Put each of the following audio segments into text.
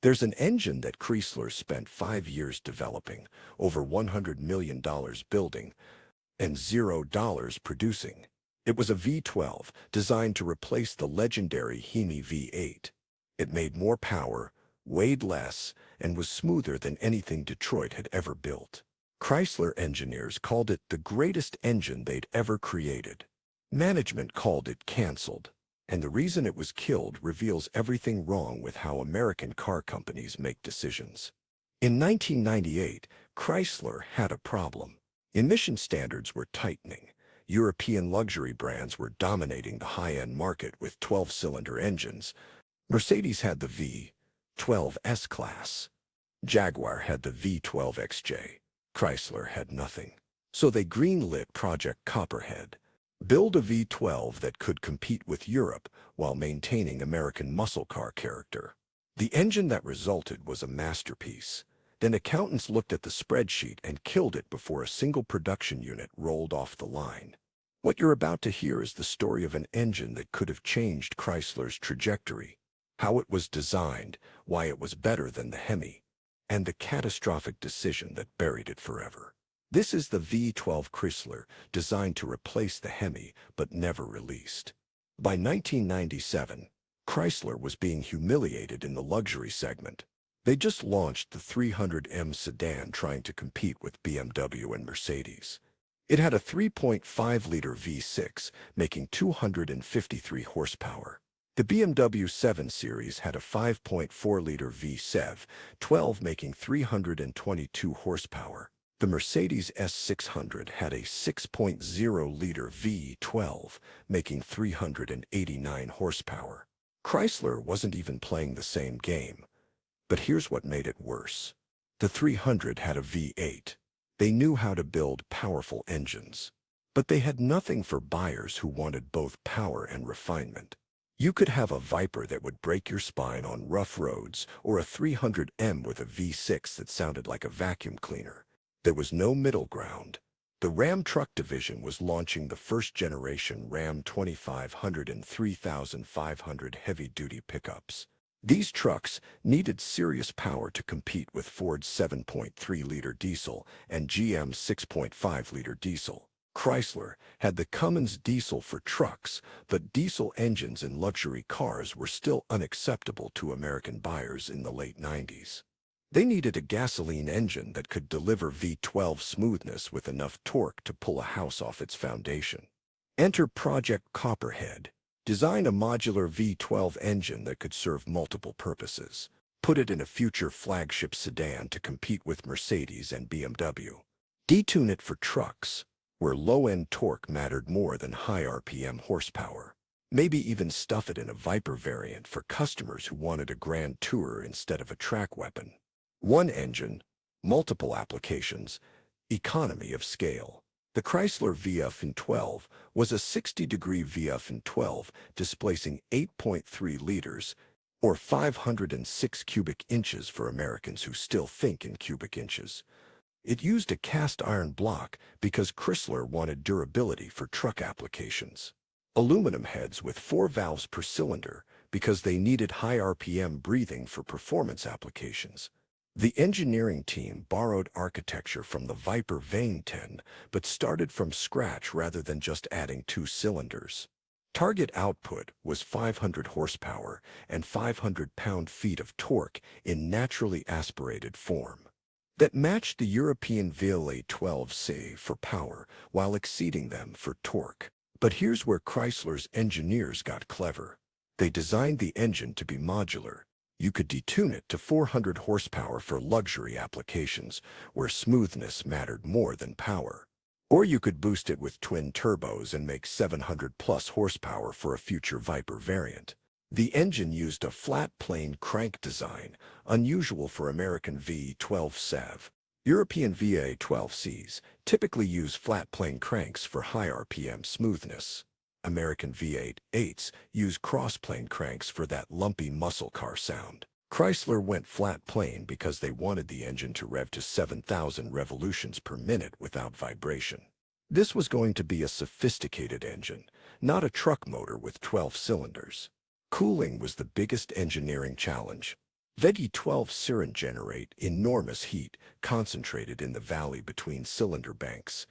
There's an engine that Chrysler spent 5 years developing, over $100 million building, and $0 producing. It was a V12 designed to replace the legendary HEMI V8. It made more power, weighed less, and was smoother than anything Detroit had ever built. Chrysler engineers called it the greatest engine they'd ever created. Management called it canceled. And the reason it was killed reveals everything wrong with how American car companies make decisions. In 1998, Chrysler had a problem. Emission standards were tightening. European luxury brands were dominating the high-end market with 12-cylinder engines. Mercedes had the V12 S-Class. Jaguar had the V12 XJ. Chrysler had nothing. So they greenlit Project Copperhead. Build a V12 that could compete with Europe while maintaining American muscle car character. The engine that resulted was a masterpiece. Then accountants looked at the spreadsheet and killed it before a single production unit rolled off the line. What you're about to hear is the story of an engine that could have changed Chrysler's trajectory, how it was designed, why it was better than the HEMI, and the catastrophic decision that buried it forever. This is the V12 Chrysler, designed to replace the HEMI, but never released. By 1997, Chrysler was being humiliated in the luxury segment. They just launched the 300M sedan trying to compete with BMW and Mercedes. It had a 3.5-liter V6, making 253 horsepower. The BMW 7 Series had a 5.4-liter V12, making 322 horsepower. The Mercedes S600 had a 6.0-liter V12, making 389 horsepower. Chrysler wasn't even playing the same game. But here's what made it worse. The 300 had a V8. They knew how to build powerful engines. But they had nothing for buyers who wanted both power and refinement. You could have a Viper that would break your spine on rough roads, or a 300M with a V6 that sounded like a vacuum cleaner. There was no middle ground. The Ram truck division was launching the first-generation Ram 2500 and 3500 heavy-duty pickups. These trucks needed serious power to compete with Ford's 7.3-liter diesel and GM's 6.5-liter diesel. Chrysler had the Cummins diesel for trucks, but diesel engines in luxury cars were still unacceptable to American buyers in the late 90s. They needed a gasoline engine that could deliver V12 smoothness with enough torque to pull a house off its foundation. Enter Project Copperhead. Design a modular V12 engine that could serve multiple purposes. Put it in a future flagship sedan to compete with Mercedes and BMW. Detune it for trucks, where low-end torque mattered more than high RPM horsepower. Maybe even stuff it in a Viper variant for customers who wanted a grand tourer instead of a track weapon. One engine, multiple applications, economy of scale. The Chrysler V12 was a 60-degree V12, displacing 8.3 liters, or 506 cubic inches for Americans who still think in cubic inches. It used a cast iron block because Chrysler wanted durability for truck applications. Aluminum heads with 4 valves per cylinder because they needed high RPM breathing for performance applications. The engineering team borrowed architecture from the Viper Vane 10, but started from scratch rather than just adding 2 cylinders. Target output was 500 horsepower and 500 pound-feet of torque in naturally aspirated form. That matched the European VLA-12C for power while exceeding them for torque. But here's where Chrysler's engineers got clever. They designed the engine to be modular. You could detune it to 400 horsepower for luxury applications, where smoothness mattered more than power. Or you could boost it with twin turbos and make 700-plus horsepower for a future Viper variant. The engine used a flat-plane crank design, unusual for American V12 SEV. European VA12Cs typically use flat-plane cranks for high RPM smoothness. American V8s use cross-plane cranks for that lumpy muscle car sound. Chrysler went flat-plane because they wanted the engine to rev to 7,000 revolutions per minute without vibration. This was going to be a sophisticated engine, not a truck motor with 12 cylinders. Cooling was the biggest engineering challenge. V12 sirens generate enormous heat concentrated in the valley between cylinder banks.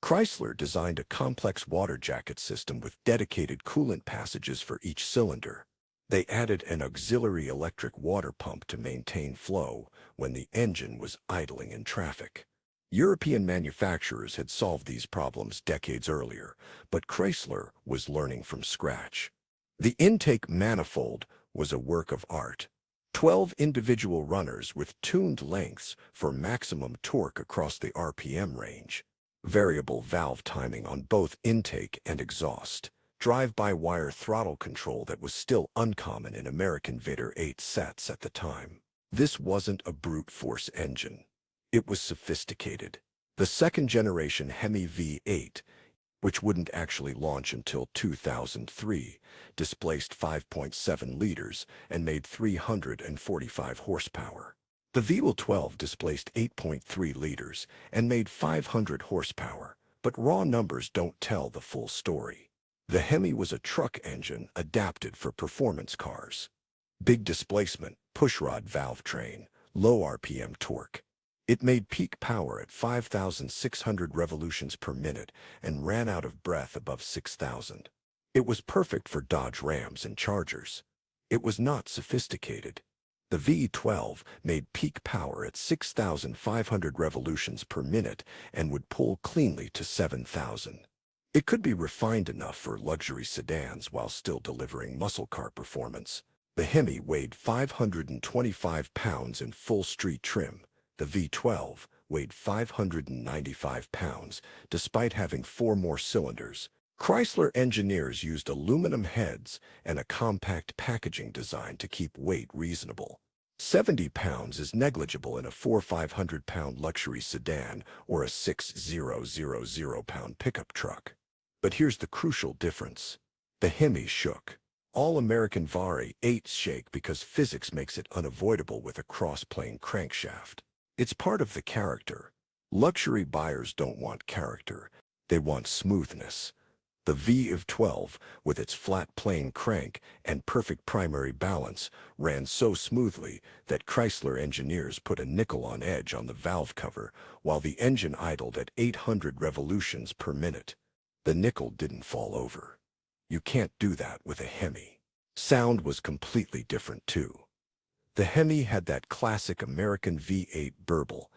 Chrysler designed a complex water jacket system with dedicated coolant passages for each cylinder. They added an auxiliary electric water pump to maintain flow when the engine was idling in traffic. European manufacturers had solved these problems decades earlier, but Chrysler was learning from scratch. The intake manifold was a work of art. 12 individual runners with tuned lengths for maximum torque across the RPM range. Variable valve timing on both intake and exhaust. Drive-by-wire throttle control that was still uncommon in American V8 sets at the time. This wasn't a brute force engine. It was sophisticated. The second-generation HEMI V8, which wouldn't actually launch until 2003, displaced 5.7 liters and made 345 horsepower. The V12 displaced 8.3 liters and made 500 horsepower, but raw numbers don't tell the full story. The HEMI was a truck engine adapted for performance cars. Big displacement, pushrod valve train, low RPM torque. It made peak power at 5,600 revolutions per minute and ran out of breath above 6,000. It was perfect for Dodge Rams and Chargers. It was not sophisticated. The V12 made peak power at 6,500 revolutions per minute and would pull cleanly to 7,000. It could be refined enough for luxury sedans while still delivering muscle car performance. The HEMI weighed 525 pounds in full street trim. The V12 weighed 595 pounds, despite having 4 more cylinders. Chrysler engineers used aluminum heads and a compact packaging design to keep weight reasonable. 70 pounds is negligible in a 4,500-pound luxury sedan or a 6,000-pound pickup truck. But here's the crucial difference. The HEMI shook. All American V8s shake because physics makes it unavoidable with a cross-plane crankshaft. It's part of the character. Luxury buyers don't want character. They want smoothness. The V12, with its flat plane crank and perfect primary balance, ran so smoothly that Chrysler engineers put a nickel on edge on the valve cover while the engine idled at 800 revolutions per minute. The nickel didn't fall over. You can't do that with a HEMI. Sound was completely different too. The HEMI had that classic American V8 burble.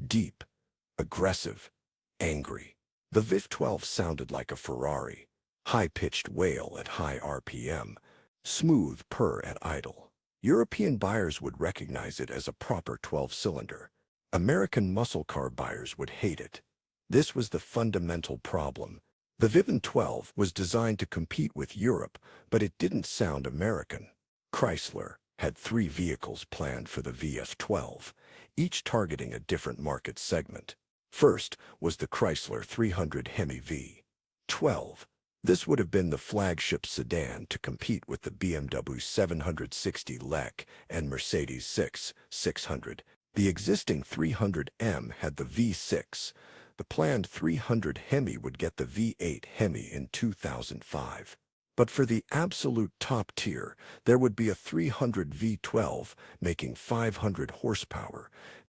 Deep, aggressive, angry. The V12 sounded like a Ferrari. High-pitched wail at high RPM. Smooth purr at idle. European buyers would recognize it as a proper 12-cylinder. American muscle car buyers would hate it. This was the fundamental problem. The V12 was designed to compete with Europe, but it didn't sound American. Chrysler had 3 vehicles planned for the VF12, each targeting a different market segment. First was the Chrysler 300 HEMI V12. This would have been the flagship sedan to compete with the BMW 760 LEC and Mercedes 600. The existing 300M had the V6. The planned 300 HEMI would get the V8 HEMI in 2005. But for the absolute top tier, there would be a 300 V12 making 500 horsepower,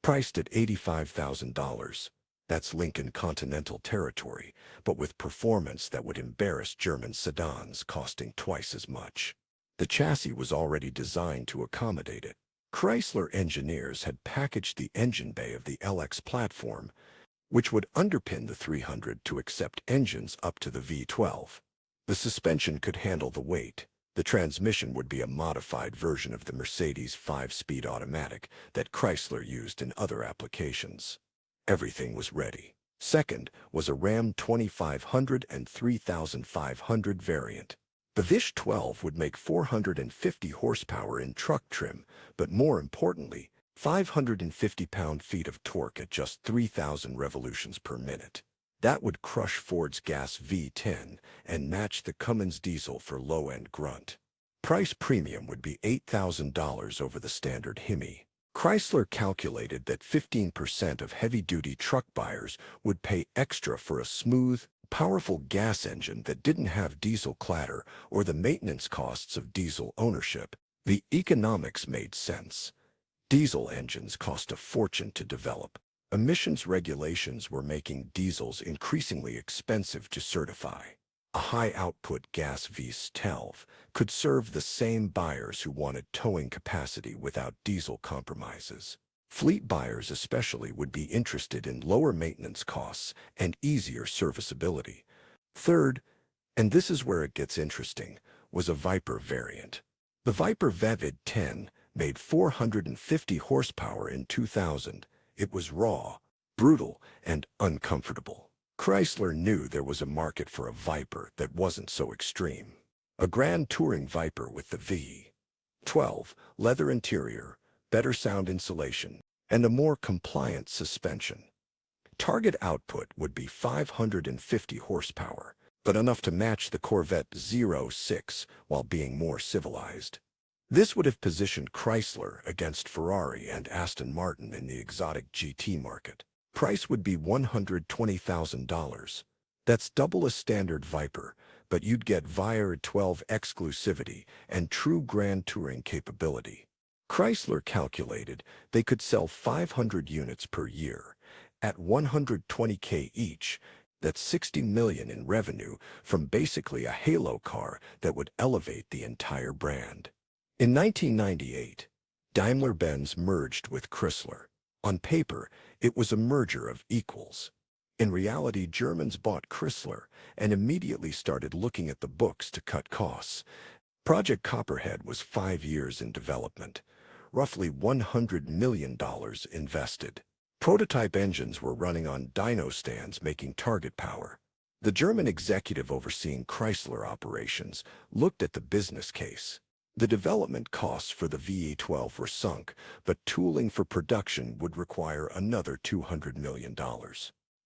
priced at $85,000. That's Lincoln Continental territory, but with performance that would embarrass German sedans costing twice as much. The chassis was already designed to accommodate it. Chrysler engineers had packaged the engine bay of the LX platform, which would underpin the 300 to accept engines up to the V12. The suspension could handle the weight. The transmission would be a modified version of the Mercedes 5-speed automatic that Chrysler used in other applications. Everything was ready. Second was a Ram 2500 and 3500 variant. The V12 would make 450 horsepower in truck trim, but more importantly, 550 pound-feet of torque at just 3,000 revolutions per minute. That would crush Ford's gas V10 and match the Cummins diesel for low-end grunt. Price premium would be $8,000 over the standard HEMI. Chrysler calculated that 15% of heavy-duty truck buyers would pay extra for a smooth, powerful gas engine that didn't have diesel clatter or the maintenance costs of diesel ownership. The economics made sense. Diesel engines cost a fortune to develop. Emissions regulations were making diesels increasingly expensive to certify. A high-output gas V12 could serve the same buyers who wanted towing capacity without diesel compromises. Fleet buyers especially would be interested in lower maintenance costs and easier serviceability. Third, and this is where it gets interesting, was a Viper variant. The Viper V10 made 450 horsepower in 2000. It was raw, brutal, and uncomfortable. Chrysler knew there was a market for a Viper that wasn't so extreme. A Grand Touring Viper with the V12, leather interior, better sound insulation, and a more compliant suspension. Target output would be 550 horsepower, but enough to match the Corvette 06 while being more civilized. This would have positioned Chrysler against Ferrari and Aston Martin in the exotic GT market. Price would be $120,000. That's double a standard Viper, but you'd get V12 exclusivity and true Grand Touring capability. Chrysler calculated they could sell 500 units per year. At $120K each, that's $60 million in revenue from basically a halo car that would elevate the entire brand. In 1998, Daimler-Benz merged with Chrysler. On paper, it was a merger of equals. In reality, Germans bought Chrysler and immediately started looking at the books to cut costs. Project Copperhead was 5 years in development, roughly $100 million invested. Prototype engines were running on dyno stands making target power. The German executive overseeing Chrysler operations looked at the business case. The development costs for the V12 were sunk, but tooling for production would require another $200 million.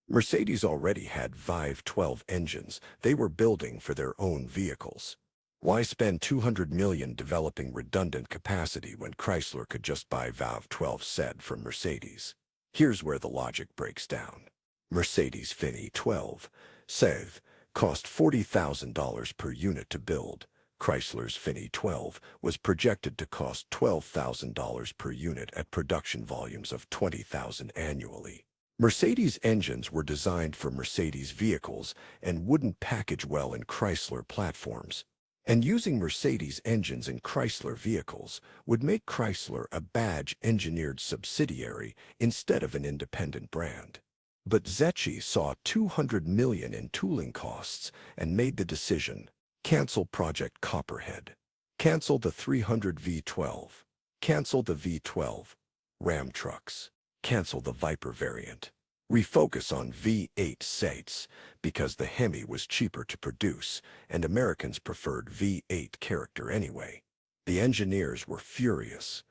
Mercedes already had V12 engines they were building for their own vehicles. Why spend $200 million developing redundant capacity when Chrysler could just buy V12 said from Mercedes? Here's where the logic breaks down. Mercedes V12 SEV cost $40,000 per unit to build. Chrysler's V12 was projected to cost $12,000 per unit at production volumes of 20,000 annually. Mercedes engines were designed for Mercedes vehicles and wouldn't package well in Chrysler platforms. And using Mercedes engines in Chrysler vehicles would make Chrysler a badge-engineered subsidiary instead of an independent brand. But Zecchi saw $200 million in tooling costs and made the decision: cancel Project Copperhead. Cancel the 300 V12. Cancel the V12 Ram trucks. Cancel the Viper variant. Refocus on V8 Sates because the HEMI was cheaper to produce and Americans preferred V8 character anyway. The engineers were furious.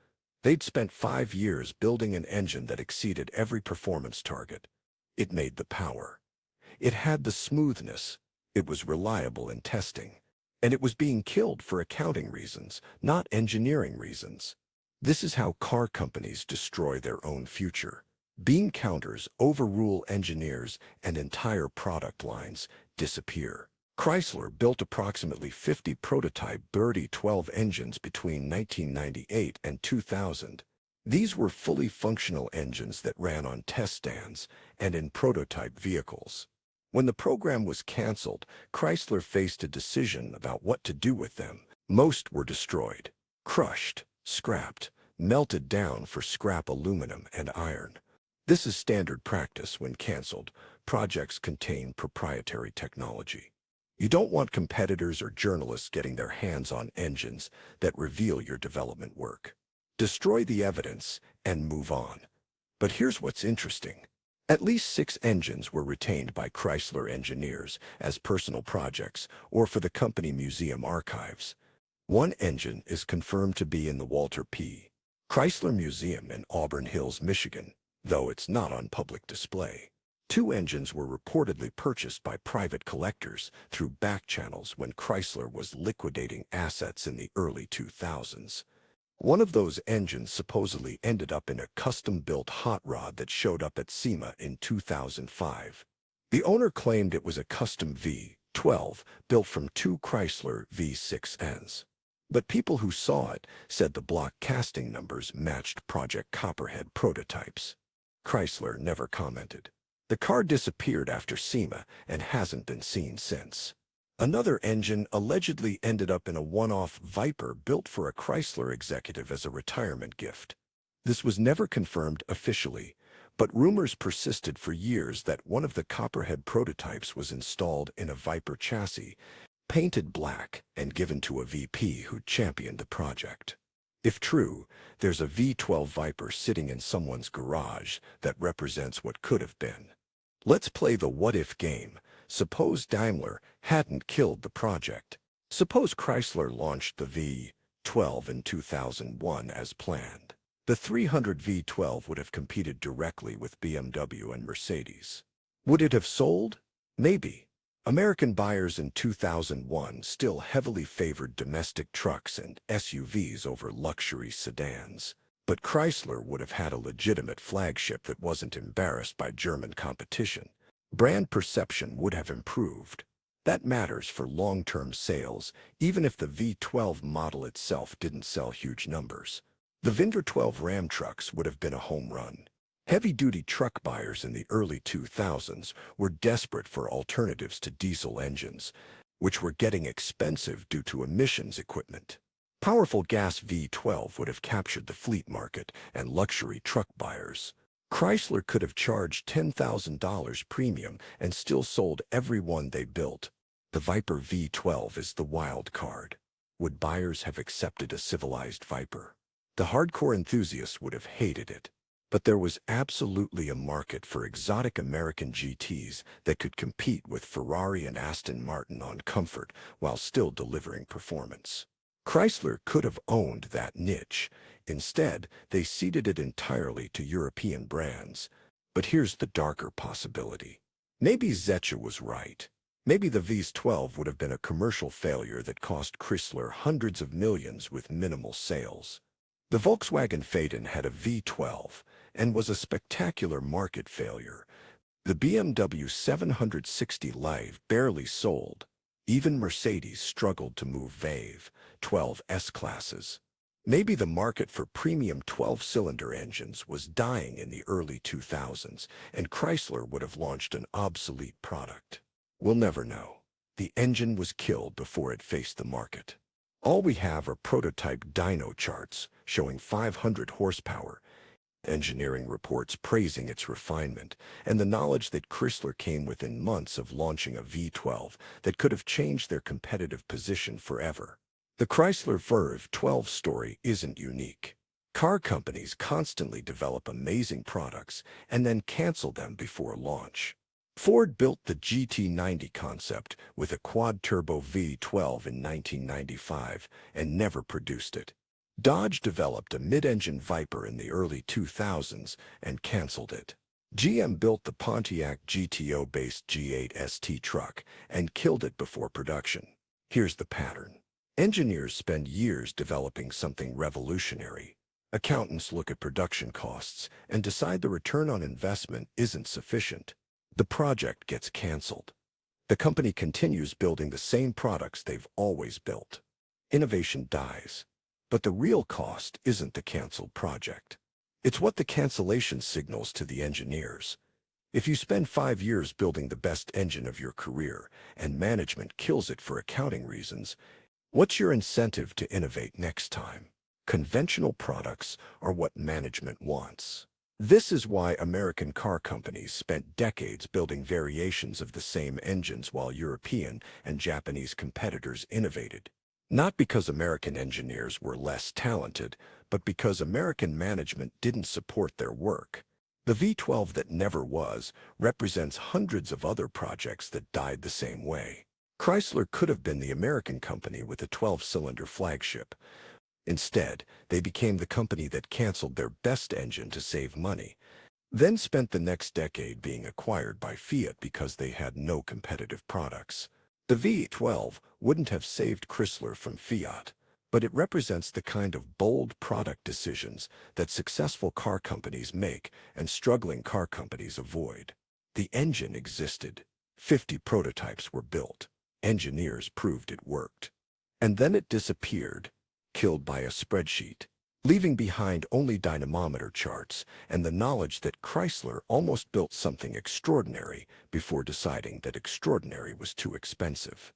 They'd spent 5 years building an engine that exceeded every performance target. It made the power. It had the smoothness. It was reliable in testing. And it was being killed for accounting reasons, not engineering reasons. This is how car companies destroy their own future. Bean counters overrule engineers and entire product lines disappear. Chrysler built approximately 50 prototype V12 engines between 1998 and 2000. These were fully functional engines that ran on test stands and in prototype vehicles. When the program was canceled, Chrysler faced a decision about what to do with them. Most were destroyed, crushed, scrapped, melted down for scrap aluminum and iron. This is standard practice when canceled. Projects contain proprietary technology. You don't want competitors or journalists getting their hands on engines that reveal your development work. Destroy the evidence and move on. But here's what's interesting. At least 6 engines were retained by Chrysler engineers as personal projects or for the company museum archives. One engine is confirmed to be in the Walter P. Chrysler Museum in Auburn Hills, Michigan, though it's not on public display. 2 engines were reportedly purchased by private collectors through back channels when Chrysler was liquidating assets in the early 2000s. One of those engines supposedly ended up in a custom-built hot rod that showed up at SEMA in 2005. The owner claimed it was a custom V12 built from 2 Chrysler V6Ns. But people who saw it said the block casting numbers matched Project Copperhead prototypes. Chrysler never commented. The car disappeared after HEMI and hasn't been seen since. Another engine allegedly ended up in a one-off Viper built for a Chrysler executive as a retirement gift. This was never confirmed officially, but rumors persisted for years that one of the Copperhead prototypes was installed in a Viper chassis, painted black, and given to a VP who championed the project. If true, there's a V12 Viper sitting in someone's garage that represents what could have been. Let's play the what-if game. Suppose Daimler hadn't killed the project. Suppose Chrysler launched the V12 in 2001 as planned. The 300 V12 would have competed directly with BMW and Mercedes. Would it have sold? Maybe. American buyers in 2001 still heavily favored domestic trucks and SUVs over luxury sedans. But Chrysler would have had a legitimate flagship that wasn't embarrassed by German competition. Brand perception would have improved. That matters for long-term sales, even if the V12 model itself didn't sell huge numbers. The V12 Ram trucks would have been a home run. Heavy-duty truck buyers in the early 2000s were desperate for alternatives to diesel engines, which were getting expensive due to emissions equipment. Powerful gas V12 would have captured the fleet market and luxury truck buyers. Chrysler could have charged $10,000 premium and still sold every one they built. The Viper V12 is the wild card. Would buyers have accepted a civilized Viper? The hardcore enthusiasts would have hated it. But there was absolutely a market for exotic American GTs that could compete with Ferrari and Aston Martin on comfort while still delivering performance. Chrysler could have owned that niche. Instead, they ceded it entirely to European brands. But here's the darker possibility. Maybe Zecha was right. Maybe the V12 would have been a commercial failure that cost Chrysler hundreds of millions with minimal sales. The Volkswagen Phaeton had a V12 and was a spectacular market failure. The BMW 760 Live barely sold. Even Mercedes struggled to move V12 S-classes. Maybe the market for premium 12-cylinder engines was dying in the early 2000s, and Chrysler would have launched an obsolete product. We'll never know. The engine was killed before it faced the market. All we have are prototype dyno charts showing 500 horsepower, engineering reports praising its refinement, and the knowledge that Chrysler came within months of launching a V12 that could have changed their competitive position forever. The Chrysler V12 story isn't unique. Car companies constantly develop amazing products and then cancel them before launch. Ford built the GT90 concept with a quad-turbo V12 in 1995 and never produced it. Dodge developed a mid-engine Viper in the early 2000s and canceled it. GM built the Pontiac GTO-based G8 ST truck and killed it before production. Here's the pattern. Engineers spend years developing something revolutionary. Accountants look at production costs and decide the return on investment isn't sufficient. The project gets canceled. The company continues building the same products they've always built. Innovation dies. But the real cost isn't the canceled project. It's what the cancellation signals to the engineers. If you spend 5 years building the best engine of your career and management kills it for accounting reasons, what's your incentive to innovate next time? Conventional products are what management wants. This is why American car companies spent decades building variations of the same engines while European and Japanese competitors innovated. Not because American engineers were less talented, but because American management didn't support their work. The V12 that never was represents hundreds of other projects that died the same way. Chrysler could have been the American company with a 12-cylinder flagship. Instead, they became the company that canceled their best engine to save money, then spent the next decade being acquired by Fiat because they had no competitive products. The V12 wouldn't have saved Chrysler from Fiat, but it represents the kind of bold product decisions that successful car companies make and struggling car companies avoid. The engine existed. 50 prototypes were built. Engineers proved it worked. And then it disappeared. killed by a spreadsheet, leaving behind only dynamometer charts and the knowledge that Chrysler almost built something extraordinary before deciding that extraordinary was too expensive.